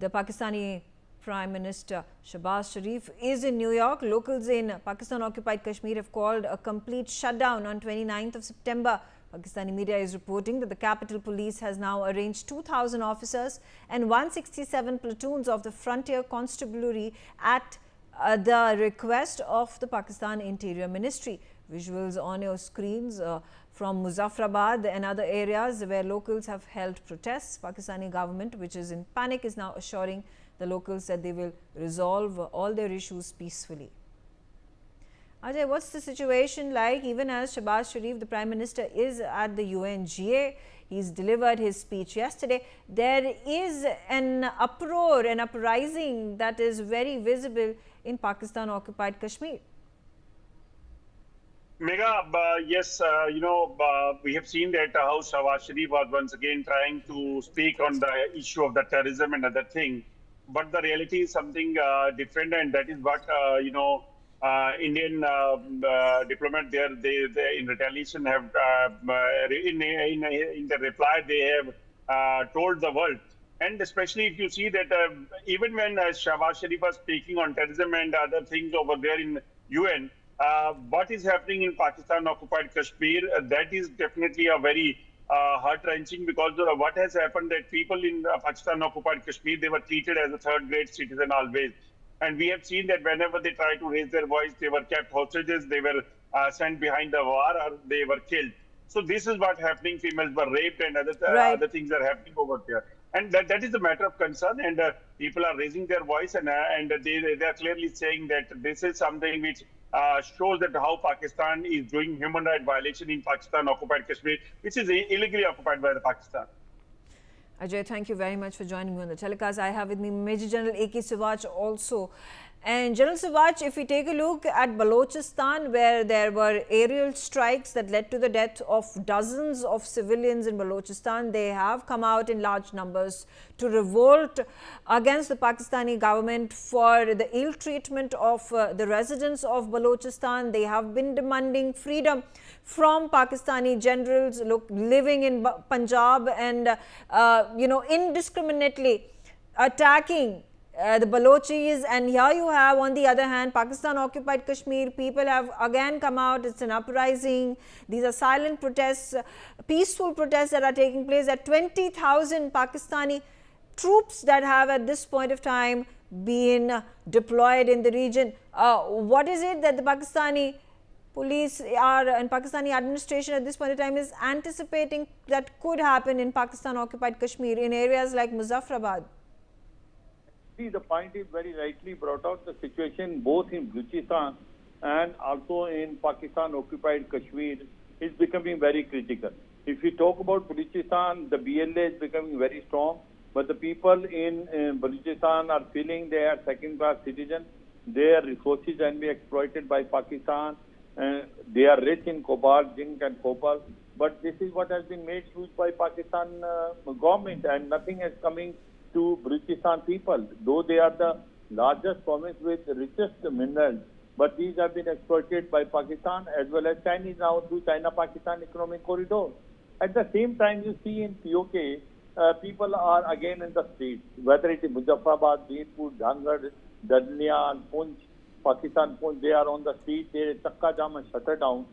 The Pakistani Prime Minister Shehbaz Sharif is in New York. Locals in Pakistan-occupied Kashmir have called a complete shutdown on 29th of September. Pakistani media is reporting that the Capital Police has now arranged 2,000 officers and 167 platoons of the Frontier Constabulary at the request of the Pakistan Interior Ministry. Visuals on your screens from Muzaffarabad and other areas where locals have held protests. Pakistani government, which is in panic, is now assuring the locals that they will resolve all their issues peacefully. Ajay, what's the situation like? Even as Shehbaz Sharif, the Prime Minister, is at the UNGA, he's delivered his speech yesterday. There is an uproar, an uprising that is very visible in Pakistan-occupied Kashmir. Mega, yes, we have seen that how Shehbaz Sharif was once again trying to speak on the issue of the terrorism and other things. But the reality is something different, and that is what, Indian diplomat there, they in retaliation have, in the reply, they have told the world. And especially if you see that even when Shehbaz Sharif was speaking on terrorism and other things over there in UN, what is happening in Pakistan-occupied Kashmir, that is definitely a very heart-wrenching, because what has happened that people in Pakistan-occupied Kashmir, they were treated as a third-grade citizen always. And we have seen that whenever they try to raise their voice, they were kept hostages, they were sent behind the wall, or they were killed. So this is what happening. Females were raped and other things are happening over there. And that is a matter of concern, and people are raising their voice, and they are clearly saying that this is something which shows that how Pakistan is doing human rights violation in Pakistan-occupied Kashmir, which is illegally occupied by the Pakistan. Ajay, thank you very much for joining me on the telecast. I have with me Major General A.K. Sivach also. And General Sivach, if we take a look at Balochistan, where there were aerial strikes that led to the death of dozens of civilians in Balochistan, they have come out in large numbers to revolt against the Pakistani government for the ill treatment of the residents of Balochistan. They have been demanding freedom from Pakistani generals living in Punjab and, indiscriminately attacking the Balochis. And here you have, on the other hand, Pakistan-occupied Kashmir. People have again come out. It's an uprising. These are silent protests, peaceful protests that are taking place. At 20,000 Pakistani troops that have at this point of time been deployed in the region. What is it that the Pakistani police and Pakistani administration at this point of time is anticipating that could happen in Pakistan-occupied Kashmir in areas like Muzaffarabad? The point is very rightly brought out. The situation both in Balochistan and also in Pakistan-occupied Kashmir is becoming very critical. If we talk about Balochistan, the BLA is becoming very strong, but the people in Balochistan are feeling they are second-class citizens. Their resources can be exploited by Pakistan. They are rich in cobalt, zinc and copper, but this is what has been made huge by Pakistan government, and nothing is coming to Balochistan people, though they are the largest province with the richest minerals, but these have been exploited by Pakistan as well as Chinese now through China-Pakistan Economic Corridor. At the same time, you see in PoK, people are again in the streets, whether it is Muzaffarabad, Birpur, Dhangar, Dadniya, and Punch, Pakistan Punch, they are on the street, they Chakka Jam and shutter down.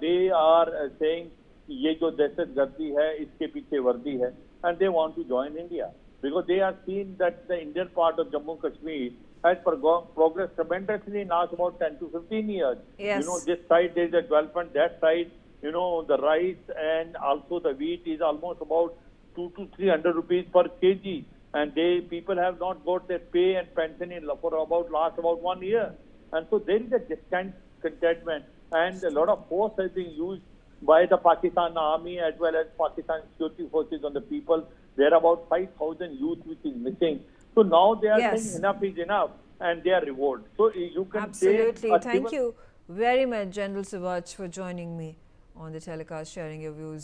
They are saying, ye jo dehshat gardi hai, iske piche vardi hai, and they want to join India, because they are seeing that the Indian part of Jammu Kashmir has progressed tremendously in last about 10 to 15 years. Yes. This side there is a development, that side, the rice and also the wheat is almost about 200 to 300 rupees per kg. And people have not got their pay and pension for last about 1 year. And so there is a discontentment, and a lot of force has been used by the Pakistan army as well as Pakistan security forces on the people. There are about 5,000 youth which is missing. So now they are saying enough is enough, and they are revolt. So you can absolutely. Thank you very much, General Sivach, for joining me on the telecast, sharing your views.